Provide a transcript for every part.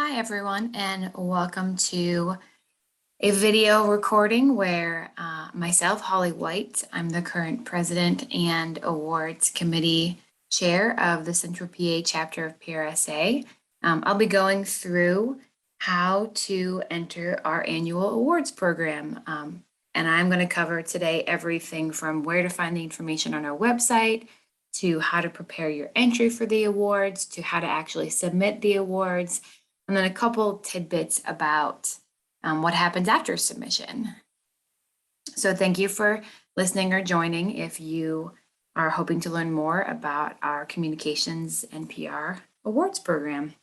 Hi, everyone, and welcome to a video recording where myself, Holly White, I'm the current president and awards committee chair of the Central PA chapter of PRSA. I'll be going through how to enter our annual awards program. And I'm going to cover today everything from where to find the information on our website, to how to prepare your entry for the awards, to how to actually submit the awards, and then a couple tidbits about what happens after submission. So thank you for listening or joining if you are hoping to learn more about our Communications and PR Awards program.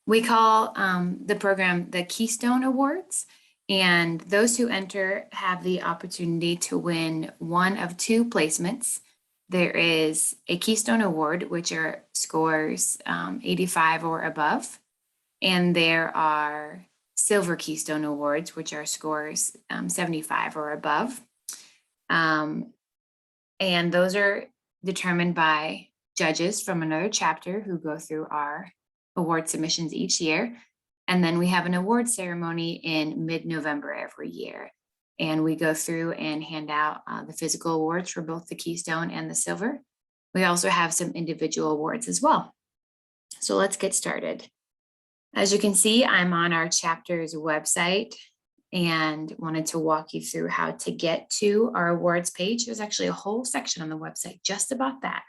We call the program the Keystone Awards, and those who enter have the opportunity to win one of two placements. There is a Keystone Award, which are scores 85 or above. And there are Silver Keystone Awards, which are scores 75 or above. And those are determined by judges from another chapter who go through our award submissions each year. And then we have an award ceremony in mid-November every year. And we go through and hand out the physical awards for both the Keystone and the Silver. We also have some individual awards as well. So let's get started. As you can see, I'm on our chapter's website and wanted to walk you through how to get to our awards page. There's actually a whole section on the website just about that.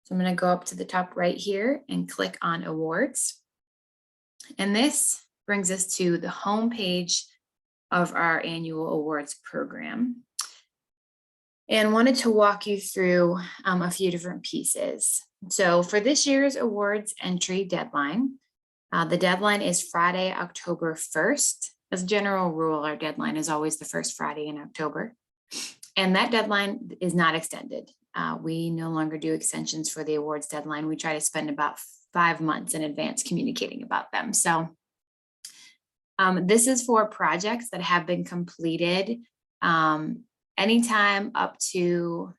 So I'm going to go up to the top right here and click on awards. And this brings us to the home page of our annual awards program. And wanted to walk you through a few different pieces. So for this year's awards entry deadline, the deadline is Friday, October 1st. As a general rule, our deadline is always the first Friday in October. And that deadline is not extended. We no longer do extensions for the awards deadline. We try to spend about 5 months in advance communicating about them. So this is for projects that have been completed anytime up to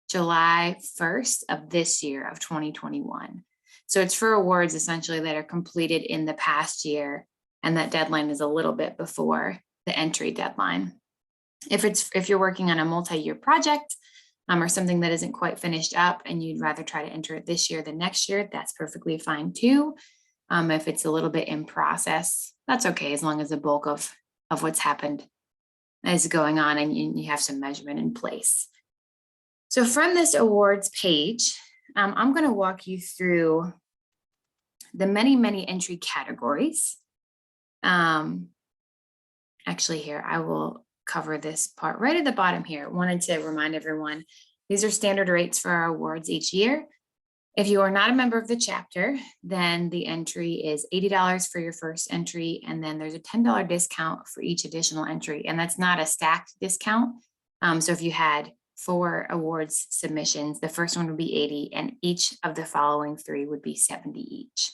July 1st of this year of 2021. So it's for awards essentially that are completed in the past year, and that deadline is a little bit before the entry deadline. If you're working on a multi-year project or something that isn't quite finished up and you'd rather try to enter it this year than next year, that's perfectly fine too. If it's a little bit in process, that's okay, as long as the bulk of what's happened is going on and you have some measurement in place. So from this awards page, I'm going to walk you through the many entry categories. Actually here, I will cover this part right at the bottom here. Wanted to remind everyone, these are standard rates for our awards each year. If you are not a member of the chapter, then the entry is $80 for your first entry, and then there's a $10 discount for each additional entry, and that's not a stacked discount. So if you had 4 awards submissions, the first one would be 80, and each of the following 3 would be 70 each.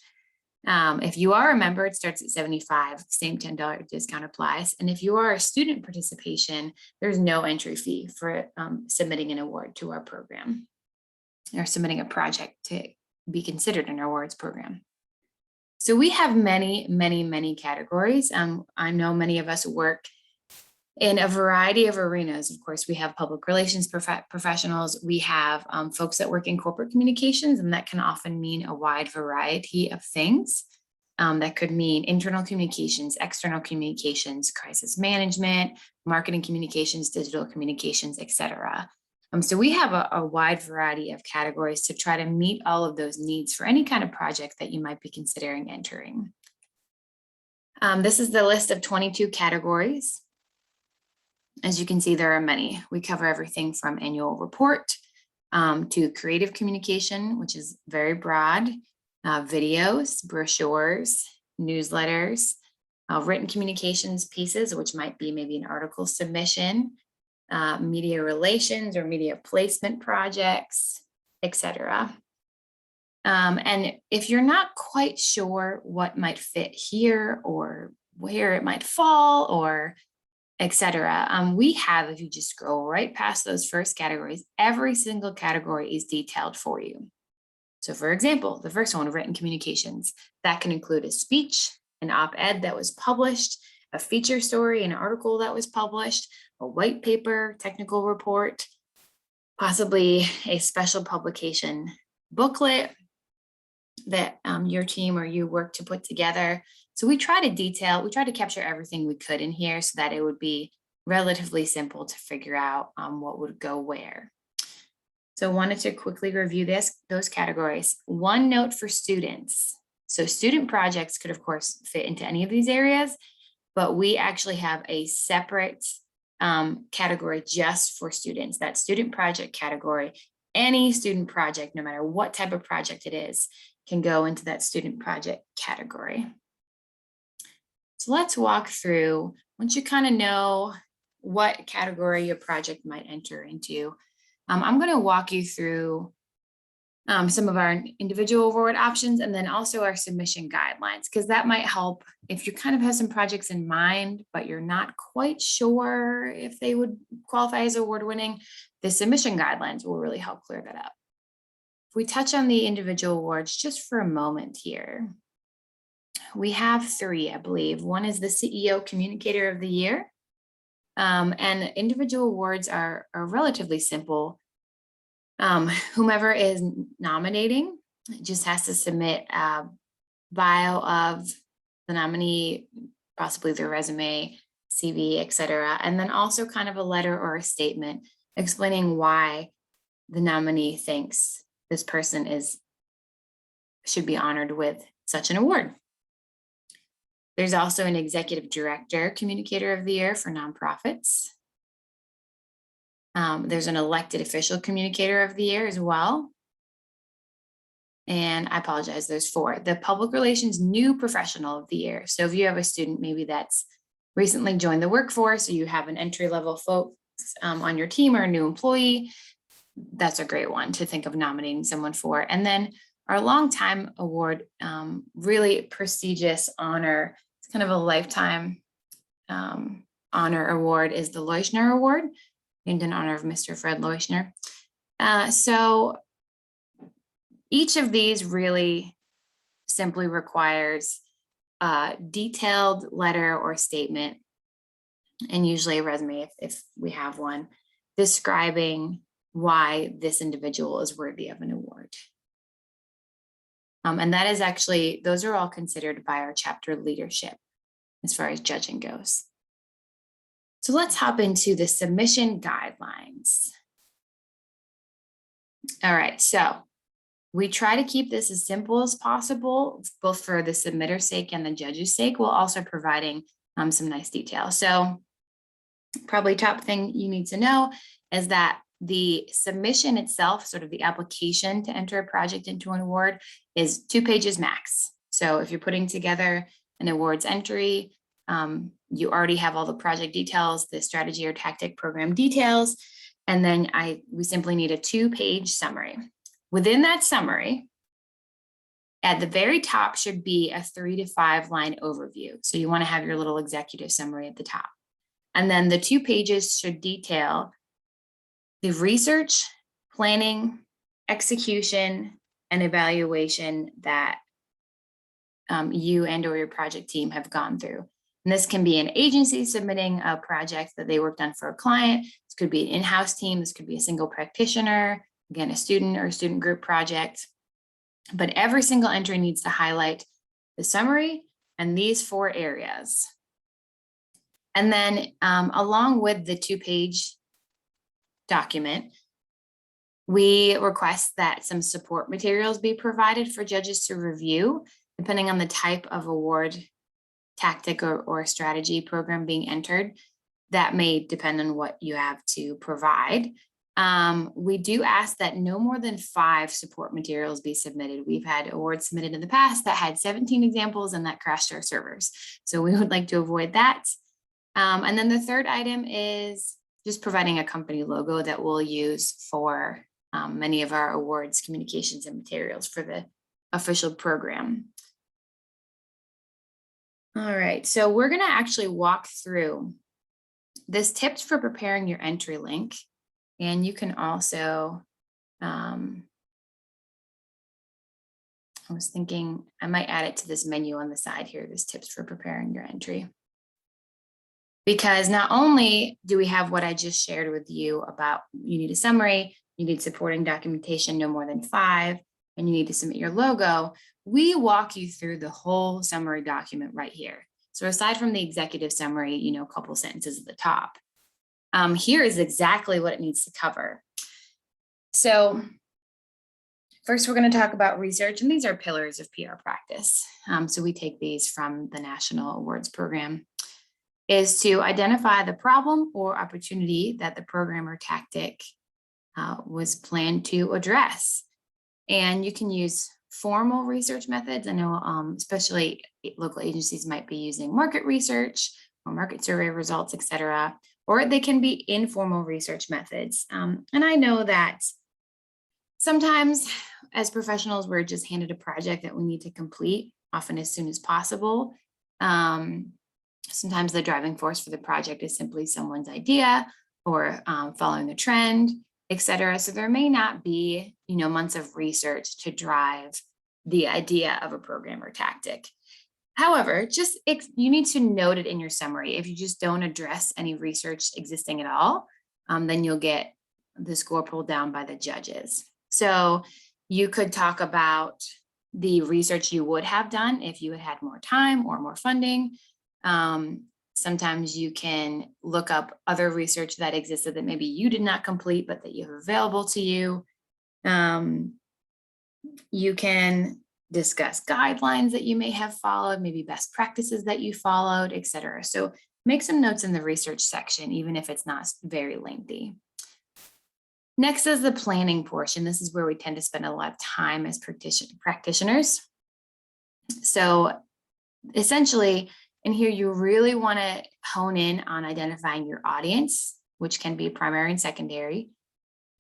If you are a member, it starts at 75, same $10 discount applies. And if you are a student participation, there's no entry fee for submitting an award to our program or submitting a project to be considered in our awards program. So we have many categories. I know many of us work in a variety of arenas. Of course, we have public relations professionals. We have folks that work in corporate communications, and that can often mean a wide variety of things. That could mean internal communications, external communications, crisis management, marketing communications, digital communications, etc. So we have a wide variety of categories to try to meet all of those needs for any kind of project that you might be considering entering. This is the list of 22 categories. As you can see, there are many. We cover everything from annual report to creative communication, which is very broad, videos, brochures, newsletters, written communications pieces, which might be maybe an article submission, media relations or media placement projects, etc. And if you're not quite sure what might fit here or where it might fall or etc. We have, if you just scroll right past those first categories, every single category is detailed for you. So for example, the first one, written communications, that can include a speech, an op-ed that was published, a feature story, an article that was published, a white paper, technical report, possibly a special publication booklet that your team or you work to put together. So we try to capture everything we could in here so that it would be relatively simple to figure out what would go where. So I wanted to quickly review those categories. One note for students. So student projects could, of course, fit into any of these areas, but we actually have a separate category just for students. That student project category, any student project, no matter what type of project it is, can go into that student project category. So let's walk through, once you kind of know what category your project might enter into, I'm going to walk you through some of our individual award options and then also our submission guidelines, because that might help if you kind of have some projects in mind, but you're not quite sure if they would qualify as award winning. The submission guidelines will really help clear that up. If we touch on the individual awards just for a moment here, we have 3, I believe. One is the CEO Communicator of the Year. And individual awards are relatively simple. Whomever is nominating just has to submit a bio of the nominee, possibly their resume, CV, etc., and then also kind of a letter or a statement explaining why the nominee thinks this person should be honored with such an award. There's also an Executive Director Communicator of the Year for nonprofits. There's an Elected Official Communicator of the Year as well. And I apologize, there's 4. The Public Relations New Professional of the Year. So if you have a student maybe that's recently joined the workforce, or you have an entry-level folks on your team or a new employee, that's a great one to think of nominating someone for. And then our longtime award, really prestigious honor, it's kind of a lifetime honor award, is the Leuschner Award, named in honor of Mr. Fred Leuschner. So each of these really simply requires a detailed letter or statement, and usually a resume if we have one, describing why this individual is worthy of an award. And that is actually, those are all considered by our chapter leadership as far as judging goes. So let's hop into the submission guidelines. All right, so we try to keep this as simple as possible, both for the submitter's sake and the judge's sake, while also providing some nice detail. So probably top thing you need to know is that the submission itself, sort of the application to enter a project into an award, is 2 pages max. So if you're putting together an awards entry, you already have all the project details, the strategy or tactic program details, and then we simply need a 2-page summary. Within that summary, at the very top should be a 3 to 5 line overview. So you want to have your little executive summary at the top. And then the 2 pages should detail the research, planning, execution, and evaluation that you and or your project team have gone through. And this can be an agency submitting a project that they worked on for a client. This could be an in-house team. This could be a single practitioner, again, a student or student group project. But every single entry needs to highlight the summary and these 4 areas. And then along with the 2-page document, we request that some support materials be provided for judges to review, depending on the type of award tactic or strategy program being entered. That may depend on what you have to provide. We do ask that no more than 5 support materials be submitted. We've had awards submitted in the past that had 17 examples and that crashed our servers. So we would like to avoid that. And then the third item is just providing a company logo that we'll use for many of our awards, communications, and materials for the official program. All right, so we're going to actually walk through this tips for preparing your entry link. And you can also I was thinking I might add it to this menu on the side here, this tips for preparing your entry. Because not only do we have what I just shared with you about you need a summary, you need supporting documentation, no more than 5, and you need to submit your logo, we walk you through the whole summary document right here. So aside from the executive summary, a couple sentences at the top, here is exactly what it needs to cover. So first, we're going to talk about research, and these are pillars of PR practice. So we take these from the National Awards program, is to identify the problem or opportunity that the program or tactic was planned to address. And you can use formal research methods. I know especially local agencies might be using market research or market survey results, et cetera, or they can be informal research methods. And I know that sometimes as professionals, we're just handed a project that we need to complete, often as soon as possible. Sometimes the driving force for the project is simply someone's idea or following a trend, et cetera. So there may not be, months of research to drive the idea of a program or tactic. However, you need to note it in your summary. If you just don't address any research existing at all, then you'll get the score pulled down by the judges. So you could talk about the research you would have done if you had had more time or more funding. Sometimes you can look up other research that existed that maybe you did not complete, but that you have available to you. You can discuss guidelines that you may have followed, maybe best practices that you followed, et cetera. So make some notes in the research section, even if it's not very lengthy. Next is the planning portion. This is where we tend to spend a lot of time as practitioners. So essentially, in here, you really want to hone in on identifying your audience, which can be primary and secondary,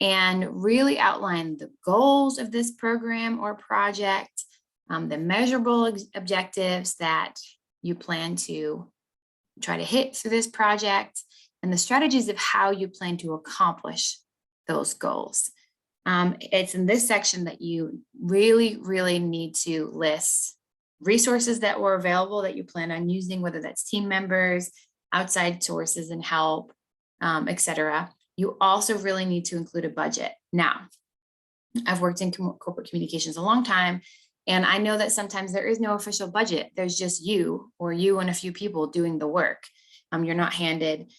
and really outline the goals of this program or project, the measurable objectives that you plan to try to hit through this project, and the strategies of how you plan to accomplish those goals. It's in this section that you really, really need to list resources that were available that you plan on using, whether that's team members, outside sources and help, et cetera. You also really need to include a budget. Now, I've worked in corporate communications a long time, and I know that sometimes there is no official budget. There's just you and a few people doing the work. You're not handed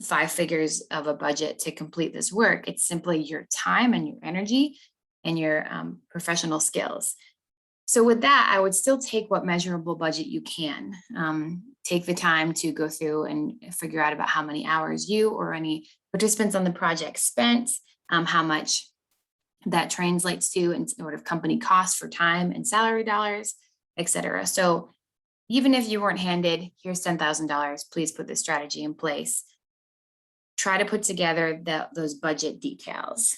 5 figures of a budget to complete this work. It's simply your time and your energy and your professional skills. So with that, I would still take what measurable budget you can. Take the time to go through and figure out about how many hours you or any participants on the project spent, how much that translates to in sort of company costs for time and salary dollars, et cetera. So even if you weren't handed, here's $10,000, please put this strategy in place. Try to put together those budget details.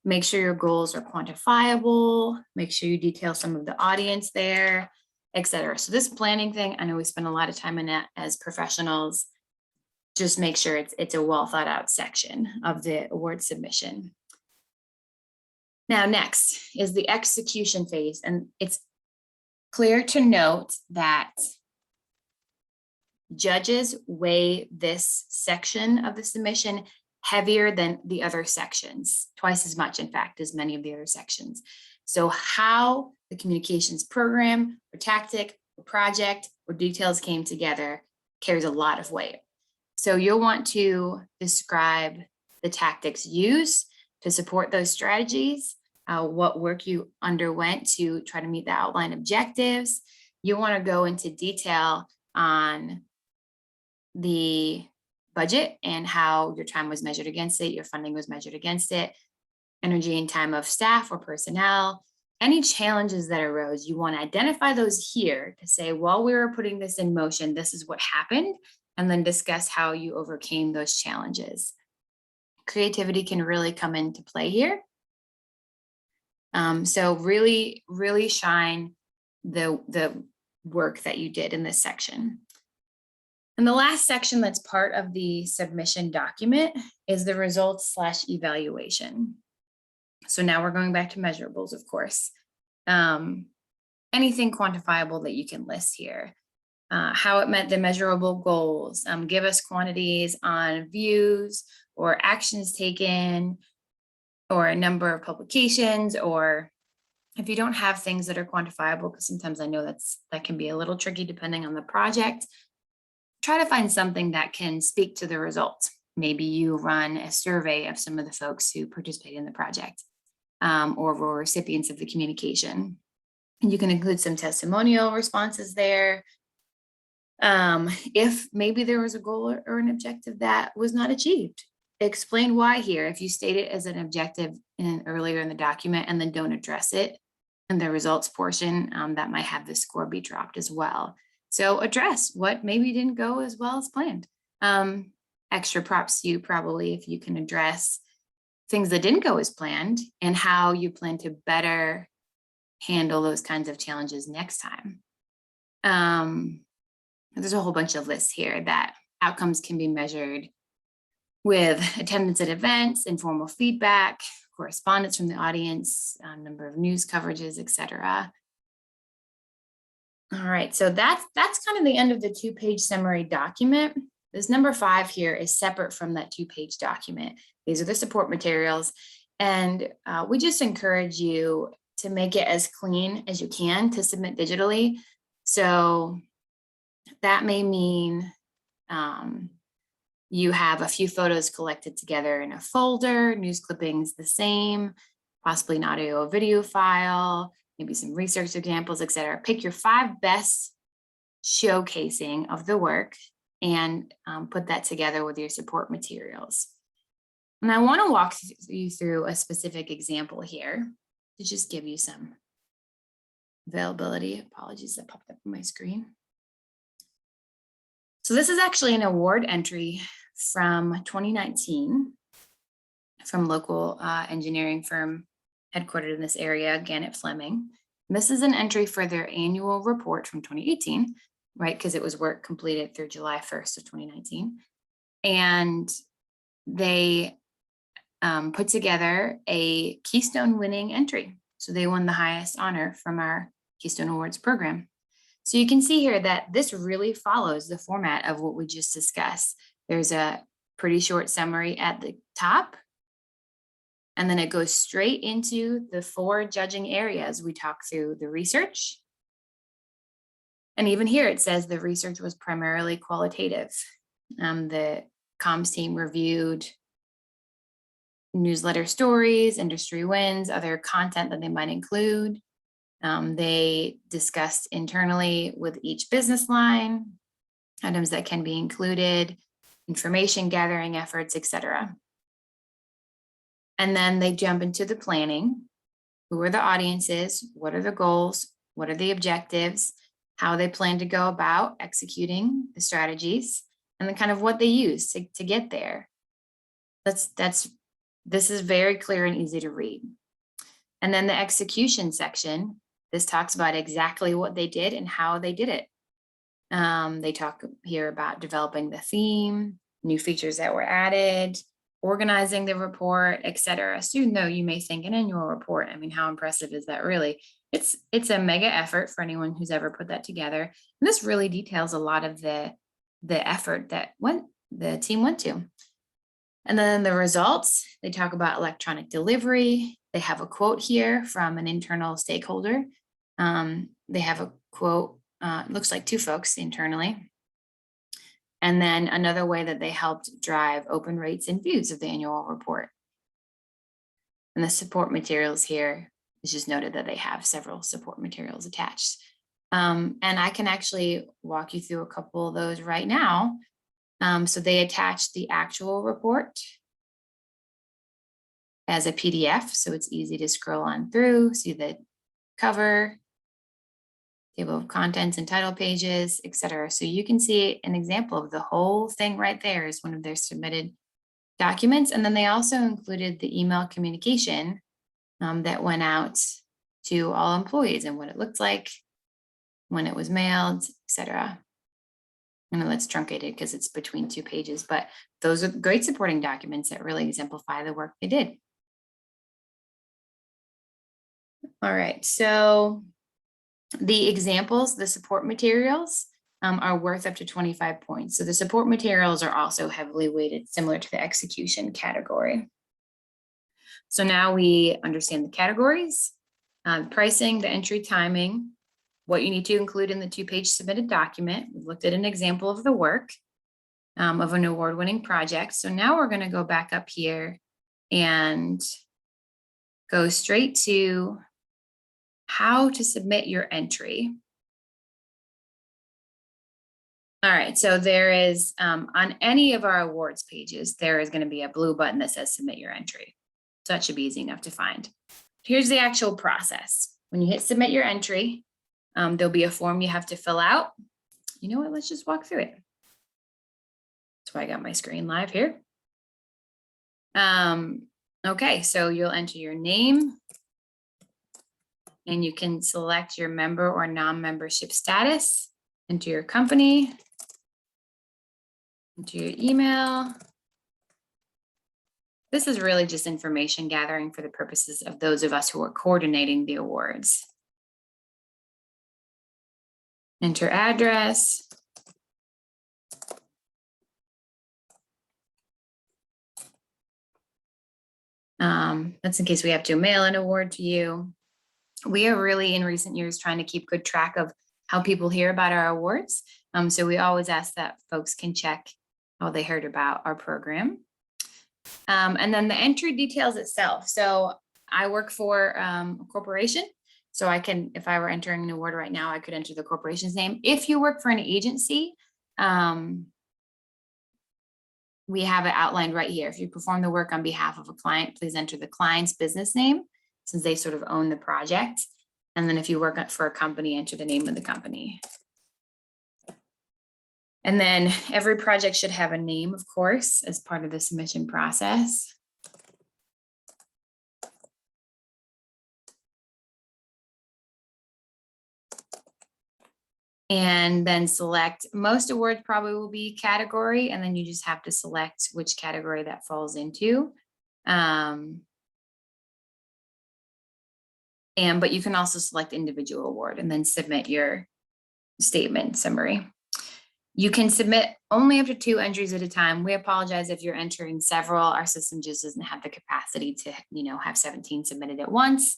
Make sure your goals are quantifiable. Make sure you detail some of the audience there, et cetera. So this planning thing, I know we spend a lot of time in it as professionals. Just make sure it's a well thought out section of the award submission. Now, next is the execution phase. And it's clear to note that judges weigh this section of the submission heavier than the other sections, twice as much, in fact, as many of the other sections. So how the communications program or tactic or project or details came together carries a lot of weight. So you'll want to describe the tactics used to support those strategies, what work you underwent to try to meet the outline objectives. You want to go into detail on the budget and how your time was measured against it, your funding was measured against it, energy and time of staff or personnel, any challenges that arose. You want to identify those here to say, while we were putting this in motion, this is what happened, and then discuss how you overcame those challenges. Creativity can really come into play here. So really, really shine the work that you did in this section. And the last section that's part of the submission document is the results/evaluation. So now we're going back to measurables, of course. Anything quantifiable that you can list here. How it met the measurable goals. Give us quantities on views or actions taken or a number of publications, or if you don't have things that are quantifiable, because sometimes I know that can be a little tricky depending on the project, try to find something that can speak to the results. Maybe you run a survey of some of the folks who participate in the project, or were recipients of the communication. And you can include some testimonial responses there. If maybe there was a goal or an objective that was not achieved, explain why here. If you state it as an objective earlier in the document and then don't address it in the results portion, that might have the score be dropped as well. So address what maybe didn't go as well as planned. Extra props to you probably if you can address things that didn't go as planned and how you plan to better handle those kinds of challenges next time. There's a whole bunch of lists here that outcomes can be measured with attendance at events, informal feedback, correspondence from the audience, number of news coverages, etc. All right, so that's kind of the end of the 2-page summary document. This number 5 here is separate from that 2-page document. These are the support materials, and we just encourage you to make it as clean as you can to submit digitally. So that may mean you have a few photos collected together in a folder, news clippings the same, possibly an audio or video file, maybe some research examples, etc. Pick your 5 best showcasing of the work and put that together with your support materials. And I want to walk you through a specific example here to just give you some availability. Apologies, that popped up on my screen. So this is actually an award entry from 2019 from local engineering firm headquartered in this area, Gannett Fleming. And this is an entry for their annual report from 2018, right? Because it was work completed through July 1st of 2019. And they put together a Keystone winning entry. So they won the highest honor from our Keystone Awards program. So you can see here that this really follows the format of what we just discussed. There's a pretty short summary at the top, and then it goes straight into the 4 judging areas. We talk through the research. And even here it says the research was primarily qualitative. The comms team reviewed newsletter stories, industry wins, other content that they might include. They discussed internally with each business line, items that can be included, information gathering efforts, etc. And then they jump into the planning. Who are the audiences? What are the goals? What are the objectives? How they plan to go about executing the strategies, and then kind of what they use to get there. This is very clear and easy to read. And then the execution section, this talks about exactly what they did and how they did it. They talk here about developing the theme, new features that were added, organizing the report, etc. So even though you may think an annual report, I mean, how impressive is that really? It's a mega effort for anyone who's ever put that together. And this really details a lot of the effort that the team went to. And then the results, they talk about electronic delivery. They have a quote here from an internal stakeholder. They have a quote, looks like 2 folks internally. And then another way that they helped drive open rates and views of the annual report. And the support materials here is just noted that they have several support materials attached. And I can actually walk you through a couple of those right now. So they attached the actual report as a PDF, so it's easy to scroll on through, see the cover, table of contents and title pages, etc. So you can see an example of the whole thing right there is one of their submitted documents. And then they also included the email communication that went out to all employees and what it looked like, when it was mailed, etc. I know that's truncated because it's between 2 pages, but those are great supporting documents that really exemplify the work they did. All right, so the examples, the support materials are worth up to 25 points. So the support materials are also heavily weighted, similar to the execution category. So now we understand the categories, pricing, the entry timing, what you need to include in the 2-page submitted document. We looked at an example of the work of an award-winning project. So now we're going to go back up here and go straight to how to submit your entry. All right, so there is, on any of our awards pages, there is going to be a blue button that says submit your entry. So that should be easy enough to find. Here's the actual process. When you hit submit your entry, there'll be a form you have to fill out. You know what, let's just walk through it. That's why I got my screen live here. Okay, so you'll enter your name and you can select your member or non-membership status, enter your company, enter your email. This is really just information gathering for the purposes of those of us who are coordinating the awards. Enter address. That's in case we have to mail an award to you. We are really in recent years trying to keep good track of how people hear about our awards. So we always ask that folks can check how they heard about our program. And then the entry details itself. So I work for a corporation. So I can, if I were entering an award right now, I could enter the corporation's name. If you work for an agency, we have it outlined right here. If you perform the work on behalf of a client, please enter the client's business name, since they sort of own the project. And then if you work for a company, enter the name of the company. And then every project should have a name, of course, as part of the submission process. And then select, most awards probably will be category, and then you just have to select which category that falls into. But you can also select individual award and then submit your statement summary. You can submit only up to 2 entries at a time. We apologize if you're entering several. Our system just doesn't have the capacity to, have 17 submitted at once.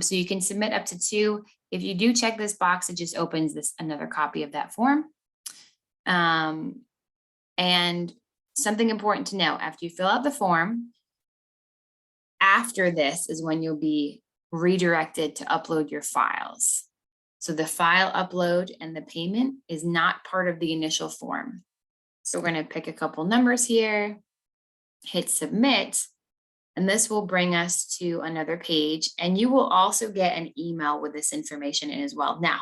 So you can submit up to 2. If you do check this box, it just opens another copy of that form. And something important to know, after you fill out the form, after this is when you'll be redirected to upload your files. So the file upload and the payment is not part of the initial form. So we're going to pick a couple numbers here, hit submit, and this will bring us to another page. And you will also get an email with this information in as well. Now,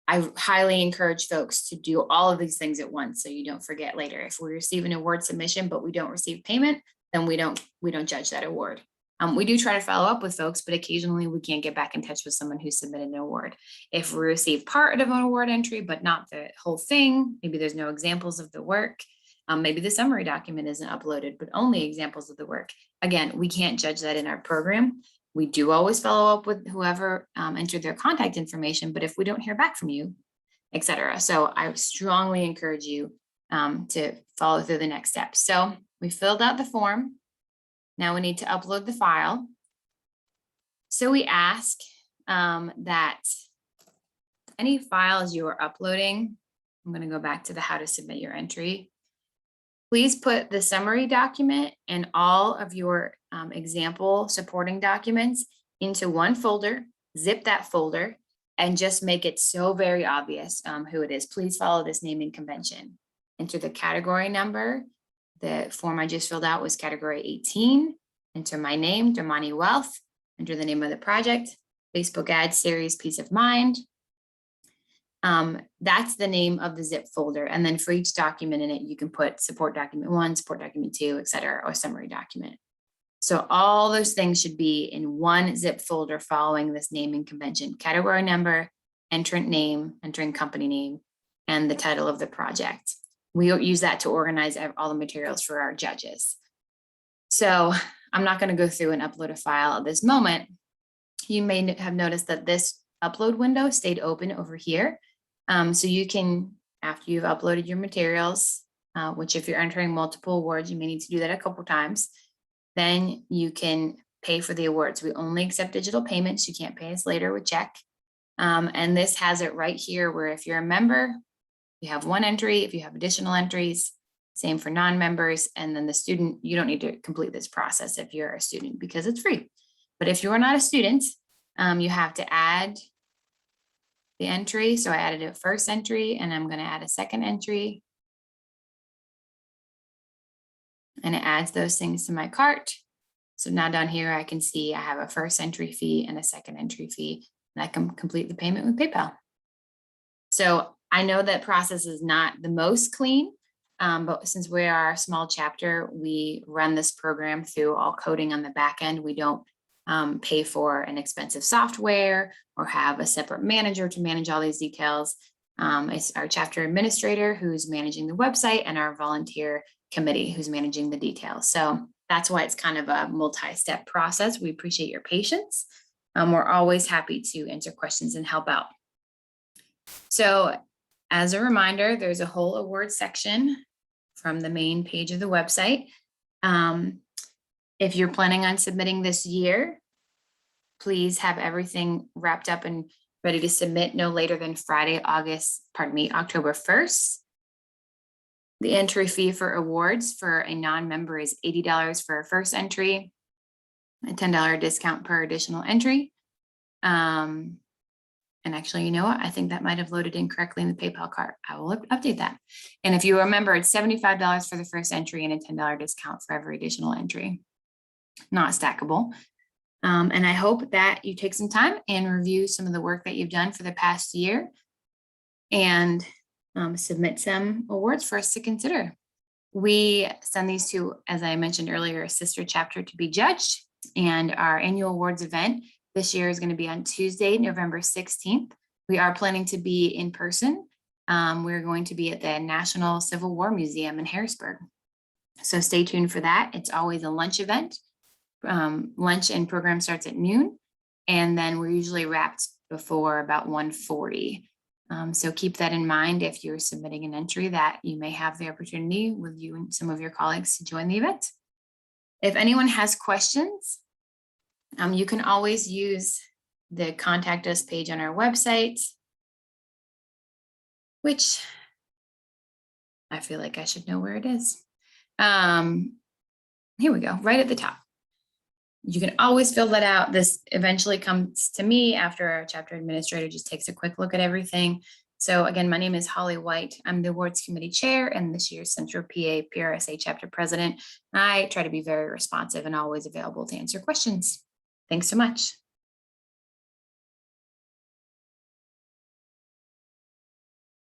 I highly encourage folks to do all of these things at once so you don't forget later. If we receive an award submission, but we don't receive payment, then we don't judge that award. We do try to follow up with folks, but occasionally we can't get back in touch with someone who submitted an award. If we receive part of an award entry, but not the whole thing, maybe there's no examples of the work, maybe the summary document isn't uploaded, but only examples of the work. Again, we can't judge that in our program. We do always follow up with whoever entered their contact information, but if we don't hear back from you, etc. So I strongly encourage you to follow through the next steps. So we filled out the form. Now we need to upload the file. So we ask that any files you are uploading, I'm going to go back to the how to submit your entry. Please put the summary document and all of your example supporting documents into one folder, zip that folder, and just make it so very obvious who it is. Please follow this naming convention. Enter the category number. The form I just filled out was category 18. Enter my name, Domani Wealth. Enter the name of the project, Facebook ad series, Peace of Mind. That's the name of the zip folder. And then for each document in it, you can put support document 1, support document 2, etc., or summary document. So all those things should be in one zip folder following this naming convention: category number, entrant name, entering company name, and the title of the project. We use that to organize all the materials for our judges. So I'm not going to go through and upload a file at this moment, you may have noticed that this upload window stayed open over here. So you can, after you've uploaded your materials, which if you're entering multiple awards, you may need to do that a couple times, then you can pay for the awards. We only accept digital payments. You can't pay us later with check. And this has it right here where if you're a member, you have one entry. If you have additional entries, same for non-members. And then the student, you don't need to complete this process if you're a student because it's free. But if you're not a student, you have to add the entry. So I added a first entry and I'm going to add a second entry. And it adds those things to my cart. So now down here, I can see I have a first entry fee and a second entry fee, and I can complete the payment with PayPal. So I know that process is not the most clean, but since we are a small chapter, we run this program through all coding on the back end. We don't pay for an expensive software or have a separate manager to manage all these details. It's our chapter administrator who's managing the website and our volunteer committee who's managing the details. So that's why it's kind of a multi-step process. We appreciate your patience. We're always happy to answer questions and help out. So as a reminder, there's a whole award section from the main page of the website. If you're planning on submitting this year, please have everything wrapped up and ready to submit no later than October 1st. The entry fee for awards for a non-member is $80 for a first entry, a $10 discount per additional entry. And actually, you know what? I think that might have loaded incorrectly in the PayPal cart. I will update that. And if you remember, it's $75 for the first entry and a $10 discount for every additional entry. Not stackable. And I hope that you take some time and review some of the work that you've done for the past year and submit some awards for us to consider. We send these to, as I mentioned earlier, a sister chapter to be judged. And our annual awards event this year is going to be on Tuesday, November 16th. We are planning to be in person. We're going to be at the National Civil War Museum in Harrisburg. So stay tuned for that. It's always a lunch event. Lunch and program starts at noon. And then we're usually wrapped before about 1:40. So keep that in mind if you're submitting an entry that you may have the opportunity with you and some of your colleagues to join the event. If anyone has questions, you can always use the contact us page on our website, which I feel like I should know where it is. Here we go, right at the top. You can always fill that out. This eventually comes to me after our chapter administrator just takes a quick look at everything. So again, my name is Holly White. I'm the awards committee chair and this year's Central PA PRSA chapter president. I try to be very responsive and always available to answer questions. Thanks so much.